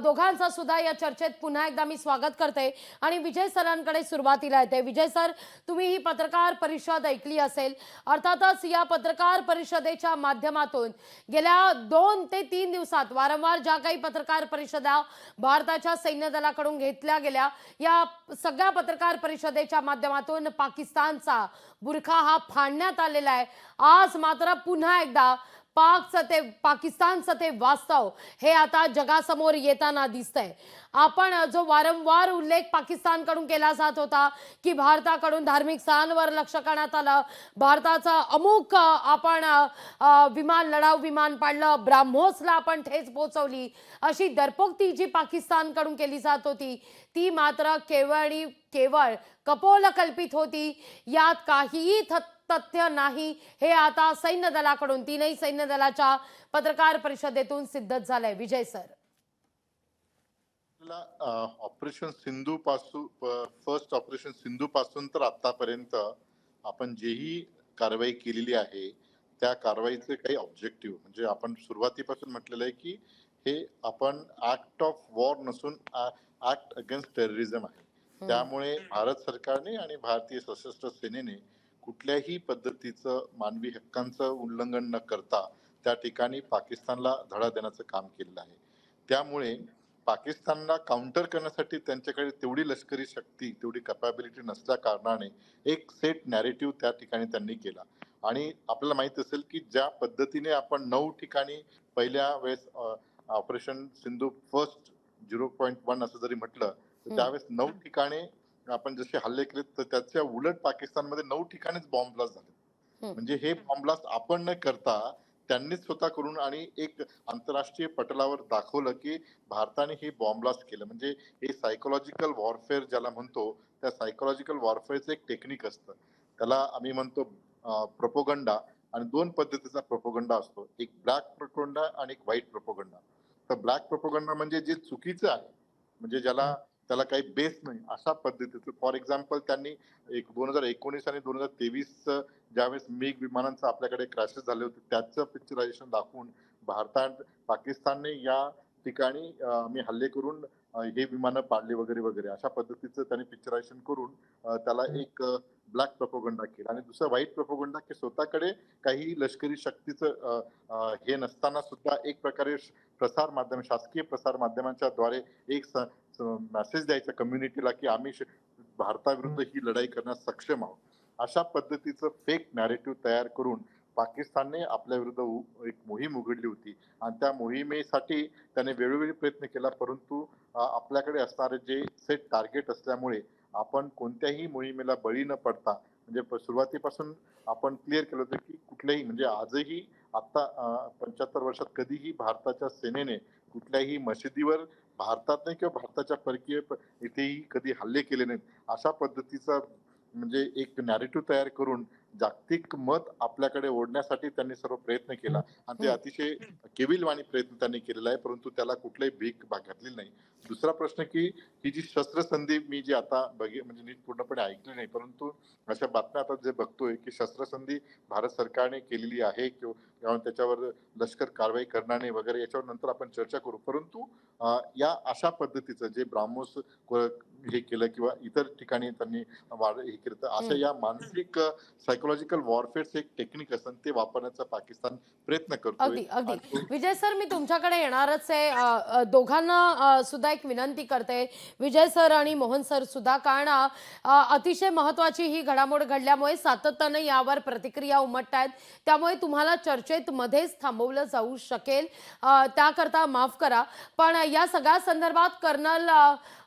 दोघांचा सुद्धा या चर्चेत पुन्हा एकदा मी स्वागत करते आणि विजय सरांकडे सुरुवातीला येते। विजय सर, तुम्ही ही पत्रकार परिषद ऐकली असेल। अर्थातच या पत्रकार परिषदेच्या माध्यमातून गेल्या 2 ते 3 दिवसात वारंवार ज्या काही पत्रकार परिषदा भारताच्या सैन्य दलाकडून घेतल्या गेल्या, या सगळ्या पत्रकार परिषदेच्या माध्यमातून पाकिस्तानचा बुरखा हा फाडण्यात आलेला आहे। आज मात्र पुन्हा एकदा पाकिस्तानचं ते वास्तव हे आता जगासमोर येताना दिसतंय। आपण जो वारंवार उल्लेख पाकिस्तानकडून केला जात होता की भारताकडून धार्मिक स्थळांवर लक्ष करण्यात आलं, भारताचा अमुक आपण लढाऊ विमान पाडलं, ब्राह्मोसला आपण ठेच पोहोचवली, अशी दरपोक्ती जी पाकिस्तानकडून केली जात होती ती मात्र केवळ कपोलकल्पित होती। यात काहीही तथ्य नाही हे आता सैन्य दलाकडून, तीनही सैन्य दलाच्या पत्रकार परिषदेतून सिद्धच झालंय। विजय सर, ऑपरेशन सिंधू पासून फर्स्ट ऑपरेशन सिंधू पासून तर आतापर्यंत आपण जेही कारवाई केलेली आहे त्या कारवाईचे काही ऑब्जेक्टिव्ह म्हणजे आपण सुरुवातीपासून म्हटलेलं आहे की हे आपण ऍक्ट ऑफ वॉर नसून ऍक्ट अगेन्स्ट टेररिझम आहे। त्यामुळे भारत सरकारने आणि भारतीय सशस्त्र सेनेने कुठल्याही पद्धतीचं मानवी हक्कांचं उल्लंघन न करता त्या ठिकाणी पाकिस्तानला धडा देण्याचं काम केलेलं आहे। त्यामुळे पाकिस्तानला काउंटर करण्यासाठी त्यांच्याकडे तेवढी लष्करी शक्ती, तेवढी कॅपॅबिलिटी नसल्या कारणाने एक सेट नॅरेटिव्ह त्या ठिकाणी त्यांनी केला। आणि आपल्याला माहित असेल की ज्या पद्धतीने आपण 9 ठिकाणी पहिल्या वेळेस ऑपरेशन सिंधू फर्स्ट 0.1 असं जरी म्हटलं तर त्यावेळेस 9 ठिकाणी आपण जसे हल्ले केले तर त्याच्या उलट पाकिस्तानमध्ये 9 ठिकाणीच बॉम्ब ब्लास्ट झाले। म्हणजे हे बॉम्ब ब्लास्ट आपण न करता त्यांनीच स्वतः करून आणि एक आंतरराष्ट्रीय पटलावर दाखवलं की भारताने हे बॉम्ब ब्लास्ट केलं। म्हणजे हे सायकोलॉजिकल वॉरफेअर ज्याला म्हणतो त्या सायकोलॉजिकल वॉरफेअरचं एक टेक्निक असतं, त्याला आम्ही म्हणतो प्रोपोगंडा। आणि 2 पद्धतीचा प्रोपोगंडा असतो, एक ब्लॅक प्रोपोगंडा आणि एक व्हाईट प्रोपोगंडा। तर ब्लॅक प्रोपोगंडा म्हणजे जे चुकीचं आहे, म्हणजे त्याला काही बेस नाही अशा पद्धतीचं। फॉर एक्झाम्पल त्यांनी 2019 आणि 2023 ज्यावेळेस मिग विमानांचं आपल्याकडे क्रॅशेस झाले होते त्याचं पिक्चरायझेशन दाखवून पाकिस्तानने या ठिकाणी आम्ही हल्ले करून हे विमानं पाडले वगैरे वगैरे अशा पद्धतीचं त्यांनी पिक्चरायझेशन करून त्याला एक ब्लॅक प्रोपोगंडा केला। आणि दुसरा व्हाईट प्रोपोगंडा की स्वतःकडे काही लष्करी शक्तीचं हे नसताना सुद्धा एक प्रकारे प्रसार माध्यम, शासकीय प्रसार माध्यमांच्या द्वारे एक मेसेज द्यायचा कम्युनिटीला की आम्ही भारताविरुद्ध ही लढाई करण्यास सक्षम आहोत। अशा पद्धतीचं फेक नॅरेटिव्ह तयार करून पाकिस्तानने आपल्या विरुद्ध एक मोहीम उघडली होती आणि त्या मोहिमेसाठी त्याने वेळोवेळी प्रयत्न केला, परंतु आपल्याकडे असणारे जे सेट टार्गेट असल्यामुळे आपण कोणत्याही मोहिमेला बळी न पडता म्हणजे सुरुवातीपासून आपण क्लिअर केलं होतं की कुठल्याही म्हणजे आजही आता 75 वर्षात कधीही भारताच्या सेनेने कुठल्याही मशिदीवर भारतात नाही किंवा भारताच्या परकीय इथेही कधी हल्ले केले नाहीत। अशा पद्धतीचा म्हणजे एक नॅरेटिव्ह तयार करून जागतिक मत आपल्याकडे ओढण्यासाठी त्यांनी सर्व प्रयत्न केला आणि ते अतिशय केविलवाणी प्रयत्न त्यांनी केलेला आहे, परंतु त्याला कुठलाही भीक घातलेली नाही। दुसरा प्रश्न की ही जी शस्त्रसंधी मी जी आता म्हणजे नीट पूर्णपणे ऐकली नाही, परंतु अशा बातम्या आता जे बघतोय की शस्त्रसंधी भारत सरकारने केलेली आहे किंवा त्याच्यावर लष्कर कारवाई करणार नाही वगैरे याच्यावर नंतर आपण चर्चा करू। परंतु या अशा पद्धतीचं जे ब्राह्मोस हे केलं किंवा इतर ठिकाणी त्यांनी हे केलं तर अशा या मानसिक सायकोलॉजिकल वॉरफेअरचं एक टेक्निक असतं ते वापरण्याचा पाकिस्तान प्रयत्न करतोय। अगदी अगदी विजय सर, मी तुमच्याकडे येणारच आहे। दोघांना सुद्धा एक विनंती करते, विजय सर आणि मोहन सर सुद्धा, कारण अतिशय महत्त्वाची ही घडामोड घडल्यामुळे सातत्याने यावर प्रतिक्रिया उमटतायत, त्यामुळे तुम्हाला चर्चेत मध्येच थांबवलं जाऊ शकेल, त्याकरता माफ करा। पण या सगळ्या संदर्भात कर्नल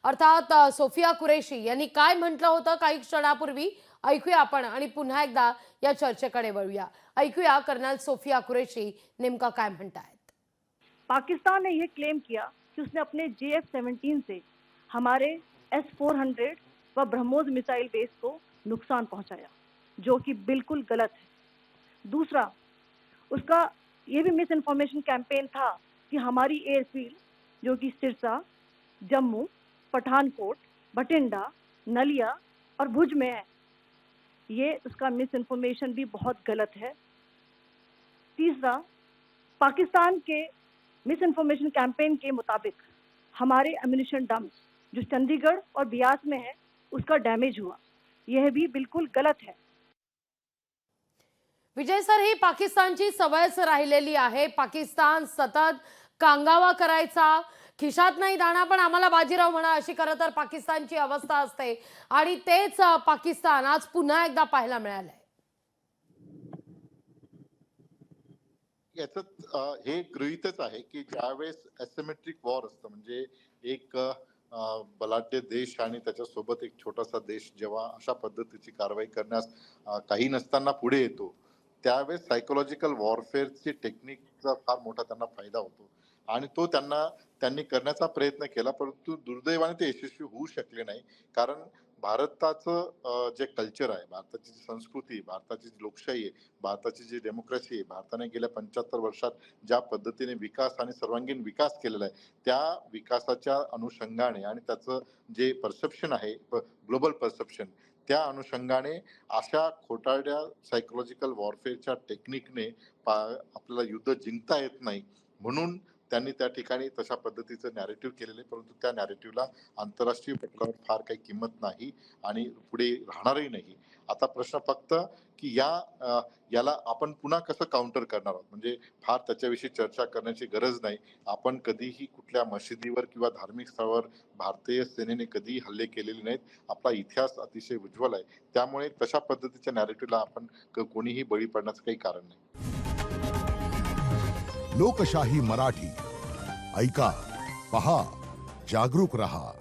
अर्थात सोफिया कुरेशी यांनी काय म्हटलं होतं काही क्षणापूर्वी ऐकूया आपण आणि पुन्हा एकदा या चर्चेकडे वळूया। ऐकूया कर्नल सोफिया कुरेशी नेमका काय म्हणतायत। पाकिस्तान ने यह क्लेम किया कि उसने अपने JF-17 से हमारे S-400 व ब्रह्मोस मिसाइल बेस को नुकसान पहुंचाया, जो कि बिल्कुल गलत है। दूसरा, उसका यह भी मिस इन्फॉर्मेशन कैंपेन था कि हमारी एयरफील्ड जो कि सिरसा, जम्मू, पठानकोट, बठिंडा, नलिया और भुज में है, ये उसका मिस इन्फॉर्मेशन भी बहुत गलत है। तीसरा, पाकिस्तान के मिस इन्फॉर्मेशन कैंपेन के मुताबिक हमारे एम्यूनिशन डम्प जो चंडीगढ़ और बियास में है उसका डैमेज हुआ, यह भी बिल्कुल गलत है। विजय सर, ही पाकिस्तानची सवयच राहिलेली आहे. पाकिस्तान सतत कांगावा करायचा, खिशात नाही दाणा पण आम्हाला बाजीराव म्हणा, अशी खरं तर पाकिस्तानची अवस्था असते आणि तेच पाकिस्तान आज पुन्हा एकदा पाहायला मिळालंय. याच्यात हे गृहीतच आहे की ज्यावेळेस एसिमेट्रिक वॉर असतं, म्हणजे एक बलाढ्य देश आणि त्याच्यासोबत एक छोटासा देश जेव्हा अशा पद्धतीची कारवाई करण्यास काही नसताना पुढे येतो, त्यावेळेस सायकोलॉजिकल वॉरफेअरची टेक्निकचा फार मोठा त्यांना फायदा होतो आणि तो त्यांनी करण्याचा प्रयत्न केला, परंतु दुर्दैवाने ते यशस्वी होऊ शकले नाही. कारण भारताचं जे कल्चर आहे, भारताची जी संस्कृती, भारताची जी लोकशाही आहे, भारताची जी डेमोक्रेसी आहे, भारताने गेल्या 75 वर्षात ज्या पद्धतीने विकास आणि सर्वांगीण विकास केलेला आहे, त्या विकासाच्या अनुषंगाने आणि त्याचं जे परसेप्शन आहे, ग्लोबल परसेप्शन, त्या अनुषंगाने अशा खोटारड्या सायकोलॉजिकल वॉरफेअरच्या टेक्निकने आपल्याला युद्ध जिंकता येत नाही, म्हणून त्यांनी त्या ठिकाणी तशा पद्धतीचं नॅरेटिव्ह केलेलं आहे. परंतु त्या नॅरेटिव्हला आंतरराष्ट्रीय पटलावर फार काही किंमत नाही आणि पुढे राहणारही नाही. आता प्रश्न फक्त की याला आपण पुन्हा कसं काउंटर करणार आहोत, म्हणजे फार त्याच्याविषयी चर्चा करण्याची गरज नाही. आपण कधीही कुठल्या मशिदीवर किंवा धार्मिक स्थळावर भारतीय सेनेने कधीही हल्ले केलेले नाहीत. आपला इतिहास अतिशय उज्ज्वल आहे, त्यामुळे तशा पद्धतीच्या नॅरेटिव्हला आपण कोणीही बळी पडण्याचं काही कारण नाही. लोकशाही मराठी ऐका, पहा, जागरूक रहा.